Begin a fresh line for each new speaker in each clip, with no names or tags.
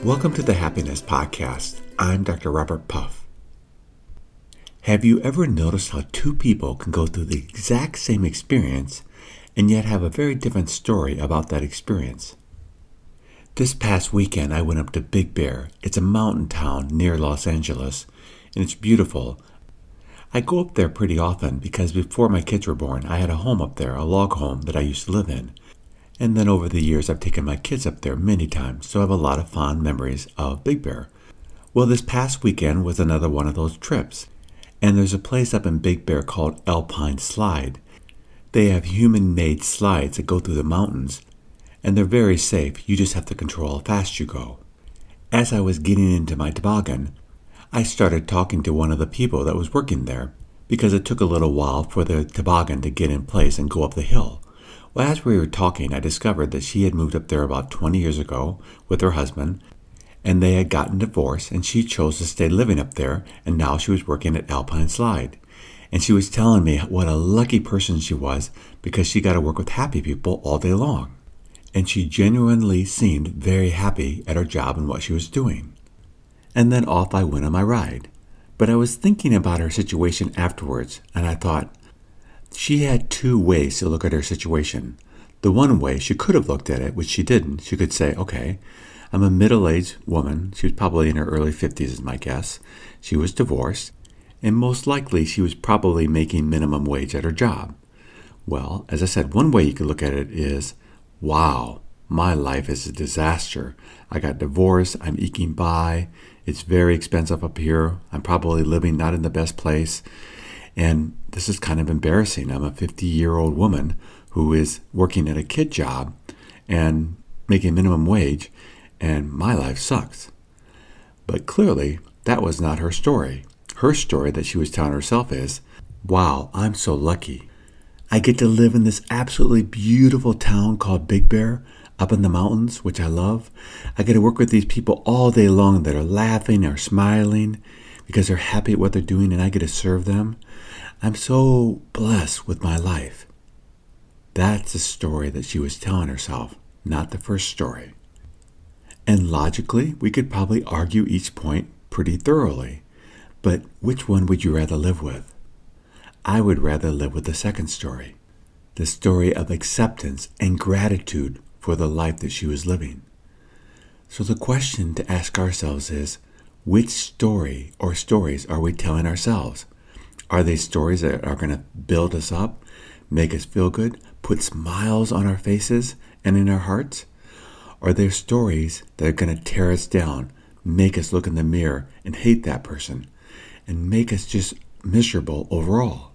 Welcome to the Happiness Podcast. I'm Dr. Robert Puff. Have you ever noticed how two people can go through the exact same experience and yet have a very different story about that experience? This past weekend, I went up to Big Bear. It's a mountain town near Los Angeles, and it's beautiful. I go up there pretty often because before my kids were born, I had a home up there, a log home that I used to live in. And then over the years, I've taken my kids up there many times, so I have a lot of fond memories of Big Bear. Well, this past weekend was another one of those trips. And there's a place up in Big Bear called Alpine Slide. They have human-made slides that go through the mountains, and they're very safe. You just have to control how fast you go. As I was getting into my toboggan, I started talking to one of the people that was working there because it took a little while for the toboggan to get in place and go up the hill. Well, as we were talking, I discovered that she had moved up there about 20 years ago with her husband, and they had gotten divorced, and she chose to stay living up there, and now she was working at Alpine Slide. And she was telling me what a lucky person she was because she got to work with happy people all day long. And she genuinely seemed very happy at her job and what she was doing. And then off I went on my ride. But I was thinking about her situation afterwards, and I thought, she had two ways to look at her situation. The one way, she could have looked at it, which she didn't. She could say, okay, I'm a middle-aged woman. She was probably in her early 50s is my guess. She was divorced, and most likely she was probably making minimum wage at her job. Well, as I said, one way you could look at it is, wow, my life is a disaster. I got divorced. I'm eking by. It's very expensive up here. I'm probably living not in the best place. And this is kind of embarrassing. I'm a 50-year-old woman who is working at a kid job and making minimum wage, and my life sucks. But clearly, that was not her story. Her story that she was telling herself is, wow, I'm so lucky. I get to live in this absolutely beautiful town called Big Bear up in the mountains, which I love. I get to work with these people all day long that are laughing or smiling because they're happy at what they're doing, and I get to serve them. I'm so blessed with my life. That's the story that she was telling herself, not the first story. And logically, we could probably argue each point pretty thoroughly. But which one would you rather live with? I would rather live with the second story, the story of acceptance and gratitude for the life that she was living. So the question to ask ourselves is, which story or stories are we telling ourselves? Are they stories that are going to build us up, make us feel good, put smiles on our faces and in our hearts? Or are they stories that are going to tear us down, make us look in the mirror and hate that person, and make us just miserable overall?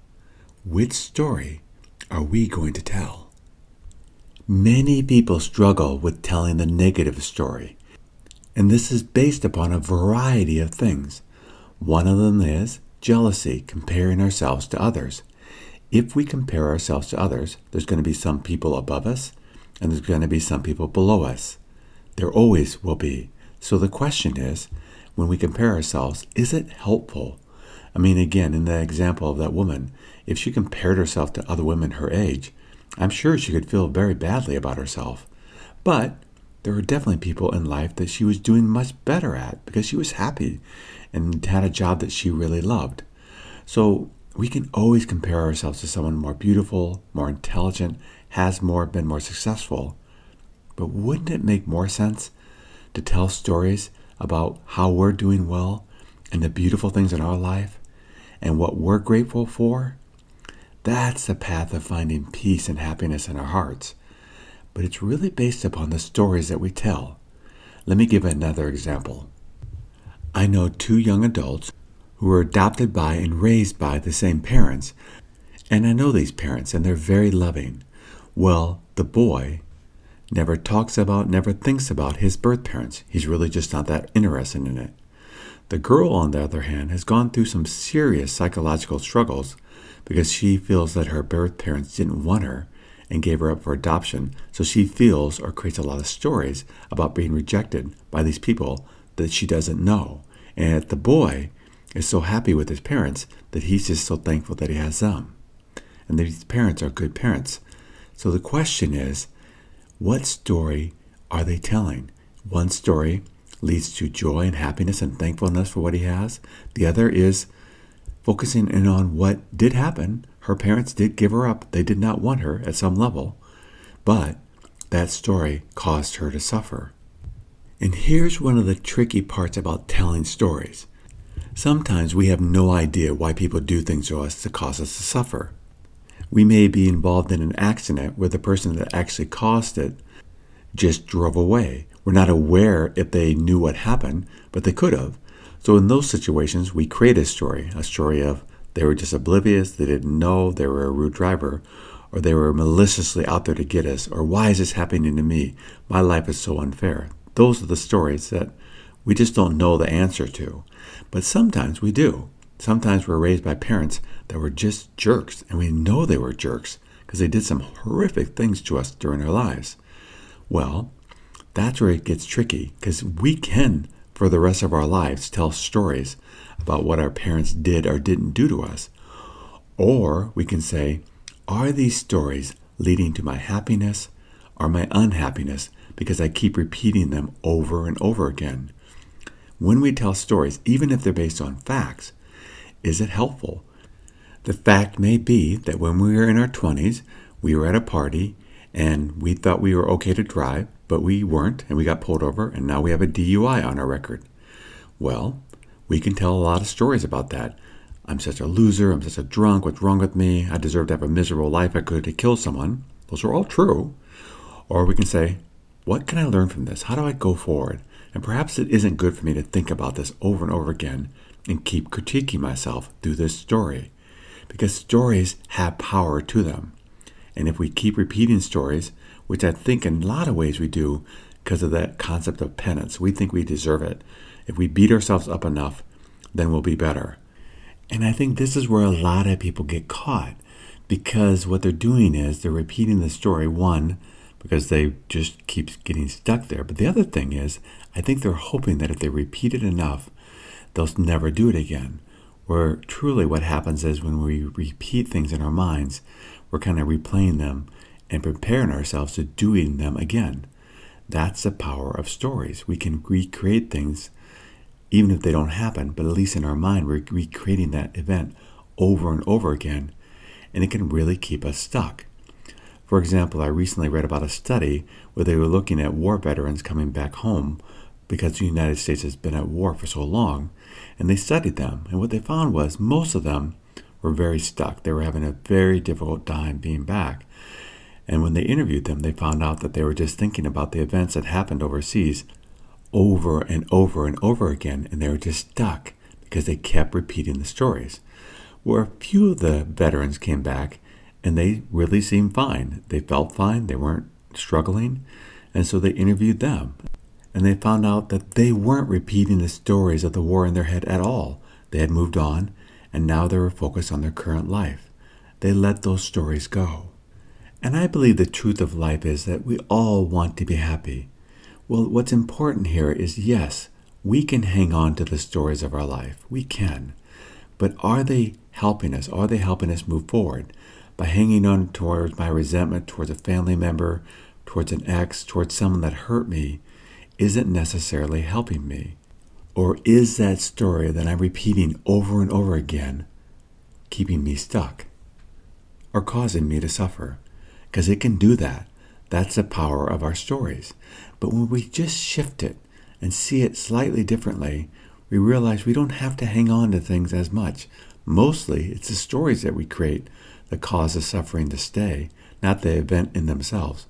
Which story are we going to tell? Many people struggle with telling the negative story, and this is based upon a variety of things. One of them is jealousy, comparing ourselves to others. If we compare ourselves to others, there's going to be some people above us, and there's going to be some people below us. There always will be. So the question is, when we compare ourselves, is it helpful? I mean, again, in the example of that woman, if she compared herself to other women her age, I'm sure she could feel very badly about herself. But there were definitely people in life that she was doing much better at because she was happy and had a job that she really loved. So we can always compare ourselves to someone more beautiful, more intelligent, been more successful. But wouldn't it make more sense to tell stories about how we're doing well and the beautiful things in our life and what we're grateful for? That's the path of finding peace and happiness in our hearts. But it's really based upon the stories that we tell. Let me give another example. I know two young adults who were adopted by and raised by the same parents. And I know these parents, and they're very loving. Well, the boy never talks about, never thinks about his birth parents. He's really just not that interested in it. The girl, on the other hand, has gone through some serious psychological struggles because she feels that her birth parents didn't want her and gave her up for adoption. So she feels or creates a lot of stories about being rejected by these people that she doesn't know. And the boy is so happy with his parents that he's just so thankful that he has them. And these parents are good parents. So the question is, what story are they telling? One story, leads to joy and happiness and thankfulness for what he has. The other is focusing in on what did happen. Her parents did give her up. They did not want her at some level, but that story caused her to suffer. And here's one of the tricky parts about telling stories. Sometimes we have no idea why people do things to us to cause us to suffer. We may be involved in an accident where the person that actually caused it just drove away. We're not aware if they knew what happened, but they could have. So in those situations, we create a story of they were just oblivious, they didn't know, they were a rude driver, or they were maliciously out there to get us, or why is this happening to me? My life is so unfair. Those are the stories that we just don't know the answer to. But sometimes we do. Sometimes we're raised by parents that were just jerks, and we know they were jerks because they did some horrific things to us during our lives. Well, that's where it gets tricky, because we can, for the rest of our lives, tell stories about what our parents did or didn't do to us. Or we can say, are these stories leading to my happiness or my unhappiness because I keep repeating them over and over again? When we tell stories, even if they're based on facts, is it helpful? The fact may be that when we were in our 20s, we were at a party and we thought we were okay to drive, but we weren't, and we got pulled over, and now we have a DUI on our record. Well, we can tell a lot of stories about that. I'm such a loser, I'm such a drunk, what's wrong with me? I deserve to have a miserable life, I could have killed someone. Those are all true. Or we can say, what can I learn from this? How do I go forward? And perhaps it isn't good for me to think about this over and over again and keep critiquing myself through this story, because stories have power to them. And if we keep repeating stories, which I think in a lot of ways we do because of that concept of penance, we think we deserve it. If we beat ourselves up enough, then we'll be better. And I think this is where a lot of people get caught, because what they're doing is they're repeating the story, one, because they just keep getting stuck there. But the other thing is, I think they're hoping that if they repeat it enough, they'll never do it again. Where truly what happens is when we repeat things in our minds, we're kind of replaying them and preparing ourselves to doing them again. That's the power of stories. We can recreate things even if they don't happen, but at least in our mind, we're recreating that event over and over again, and it can really keep us stuck. For example, I recently read about a study where they were looking at war veterans coming back home because the United States has been at war for so long, and they studied them, and what they found was most of them were very stuck. They were having a very difficult time being back. And when they interviewed them, they found out that they were just thinking about the events that happened overseas over and over and over again, and they were just stuck because they kept repeating the stories. Where a few of the veterans came back, and they really seemed fine. They felt fine. They weren't struggling. And so they interviewed them. And they found out that they weren't repeating the stories of the war in their head at all. They had moved on, and now they were focused on their current life. They let those stories go. And I believe the truth of life is that we all want to be happy. Well, what's important here is, yes, we can hang on to the stories of our life. We can. But are they helping us? Are they helping us move forward? By hanging on towards my resentment, towards a family member, towards an ex, towards someone that hurt me, isn't necessarily helping me. Or is that story that I'm repeating over and over again keeping me stuck or causing me to suffer? Because it can do that. That's the power of our stories. But when we just shift it and see it slightly differently, we realize we don't have to hang on to things as much. Mostly, it's the stories that we create that cause the suffering to stay, not the event in themselves.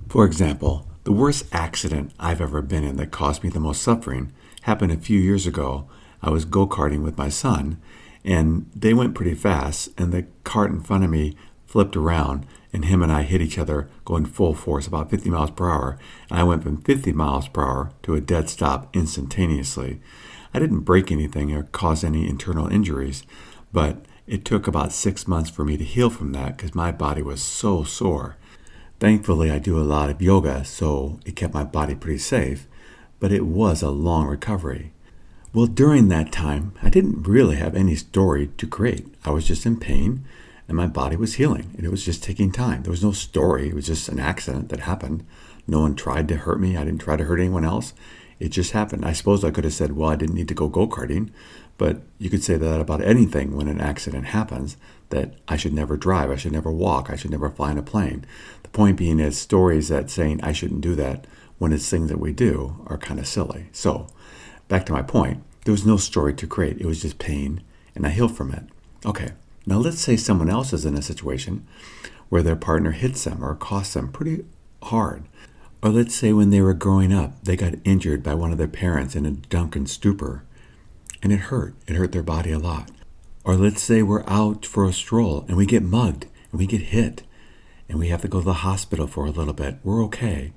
For example, the worst accident I've ever been in that caused me the most suffering happened a few years ago. I was go-karting with my son, and they went pretty fast, and the cart in front of me flipped around, and him and I hit each other going full force, about 50 miles per hour, and I went from 50 miles per hour to a dead stop instantaneously. I didn't break anything or cause any internal injuries, but it took about 6 months for me to heal from that because my body was so sore. Thankfully, I do a lot of yoga, so it kept my body pretty safe, but it was a long recovery. Well, during that time, I didn't really have any story to create. I was just in pain, and my body was healing, and it was just taking time. There was no story. It was just an accident that happened. No one tried to hurt me. I didn't try to hurt anyone else. It just happened. I suppose I could have said, well, I didn't need to go go-karting, but you could say that about anything when an accident happens, that I should never drive, I should never walk, I should never fly in a plane. The point being is stories that saying I shouldn't do that when it's things that we do are kind of silly. So back to my point, there was no story to create. It was just pain, and I healed from it. Okay, now let's say someone else is in a situation where their partner hits them or costs them pretty hard. Or let's say when they were growing up, they got injured by one of their parents in a drunken stupor, and it hurt. It hurt their body a lot. Or let's say we're out for a stroll and we get mugged and we get hit and we have to go to the hospital for a little bit. We're okay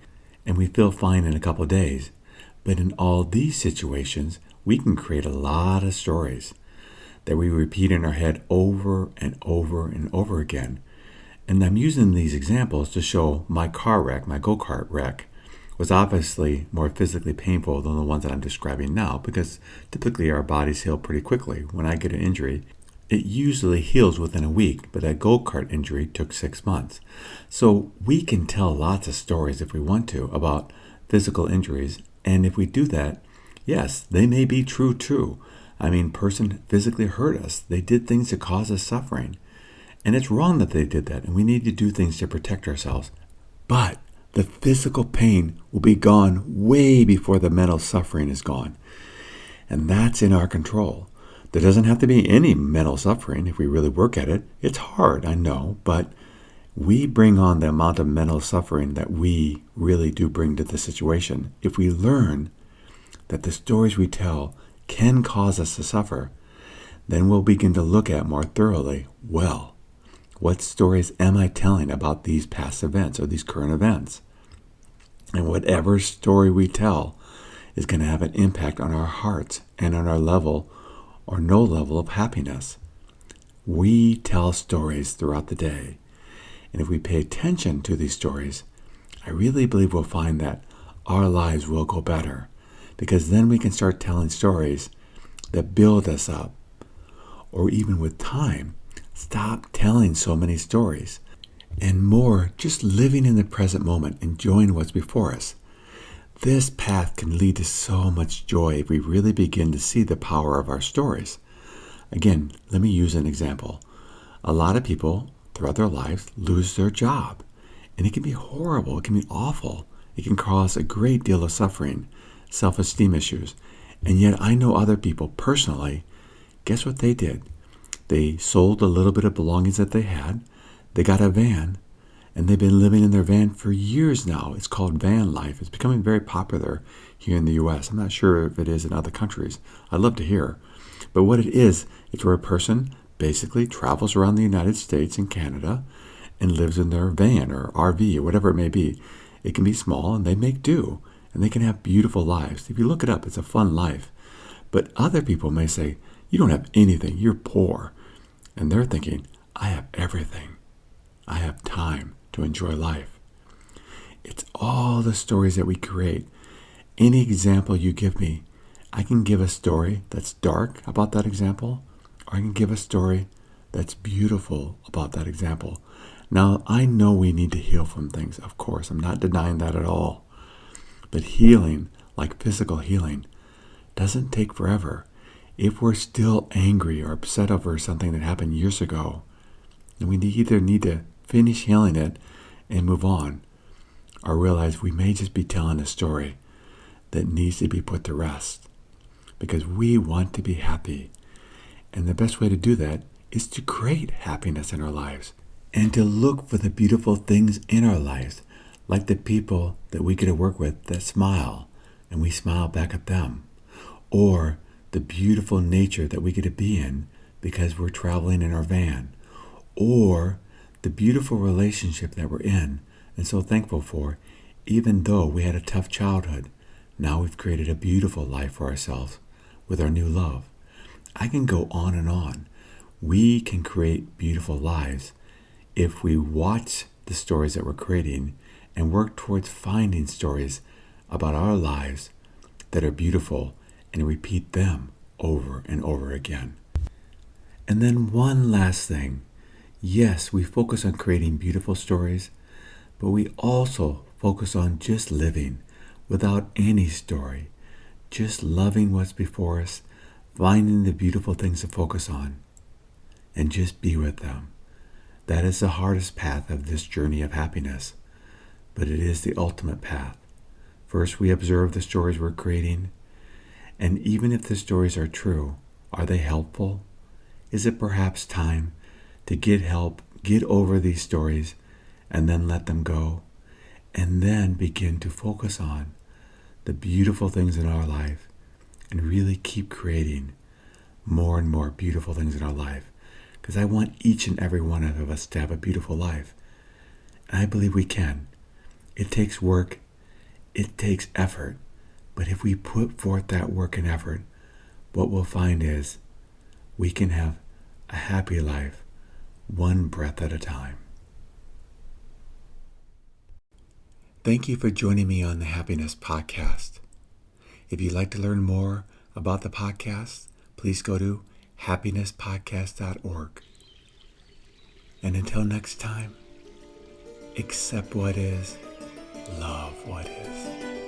and we feel fine in a couple of days. But in all these situations, we can create a lot of stories that we repeat in our head over and over and over again. And I'm using these examples to show my car wreck, my go-kart wreck, was obviously more physically painful than the ones that I'm describing now, because typically our bodies heal pretty quickly. When I get an injury, it usually heals within a week, but that go-kart injury took 6 months. So we can tell lots of stories if we want to about physical injuries, and if we do that, yes, they may be true too. I mean, person physically hurt us. They did things to cause us suffering. And it's wrong that they did that, and we need to do things to protect ourselves. But the physical pain will be gone way before the mental suffering is gone. And that's in our control. There doesn't have to be any mental suffering if we really work at it. It's hard, I know, but we bring on the amount of mental suffering that we really do bring to the situation. If we learn that the stories we tell can cause us to suffer, then we'll begin to look at more thoroughly, well, what stories am I telling about these past events or these current events? And whatever story we tell is going to have an impact on our hearts and on our level or no level of happiness. We tell stories throughout the day. And if we pay attention to these stories, I really believe we'll find that our lives will go better, because then we can start telling stories that build us up. Or even with time, stop telling so many stories, and more just living in the present moment, enjoying what's before us. This path can lead to so much joy if we really begin to see the power of our stories. Again, let me use an example. A lot of people throughout their lives lose their job, and it can be horrible, it can be awful. It can cause a great deal of suffering, self-esteem issues. And yet I know other people personally, guess what they did? They sold a little bit of belongings that they had. They got a van, and they've been living in their van for years now. It's called van life. It's becoming very popular here in the U.S. I'm not sure if it is in other countries. I'd love to hear. But what it is, it's where a person basically travels around the United States and Canada and lives in their van or RV or whatever it may be. It can be small, and they make do, and they can have beautiful lives. If you look it up, it's a fun life. But other people may say, you don't have anything, you're poor. And they're thinking, I have everything. I have time to enjoy life. It's all the stories that we create. Any example you give me, I can give a story that's dark about that example, or I can give a story that's beautiful about that example. Now, I know we need to heal from things, of course. I'm not denying that at all. But healing, like physical healing, doesn't take forever. If we're still angry or upset over something that happened years ago, then we either need to finish healing it and move on, or realize we may just be telling a story that needs to be put to rest, because we want to be happy. And the best way to do that is to create happiness in our lives and to look for the beautiful things in our lives, like the people that we get to work with that smile and we smile back at them, or the beautiful nature that we get to be in because we're traveling in our van, or the beautiful relationship that we're in and so thankful for, even though we had a tough childhood. Now we've created a beautiful life for ourselves with our new love. I can go on and on. We can create beautiful lives if we watch the stories that we're creating and work towards finding stories about our lives that are beautiful and repeat them over and over again. And then one last thing. Yes, we focus on creating beautiful stories, but we also focus on just living without any story, just loving what's before us, finding the beautiful things to focus on, and just be with them. That is the hardest path of this journey of happiness, but it is the ultimate path. First, we observe the stories we're creating, and even if the stories are true, are they helpful? Is it perhaps time to get help, get over these stories, and then let them go, and then begin to focus on the beautiful things in our life and really keep creating more and more beautiful things in our life? Because I want each and every one of us to have a beautiful life. And I believe we can. It takes work. It takes effort. But if we put forth that work and effort, what we'll find is we can have a happy life, one breath at a time. Thank you for joining me on the Happiness Podcast. If you'd like to learn more about the podcast, please go to happinesspodcast.org. And until next time, accept what is, love what is.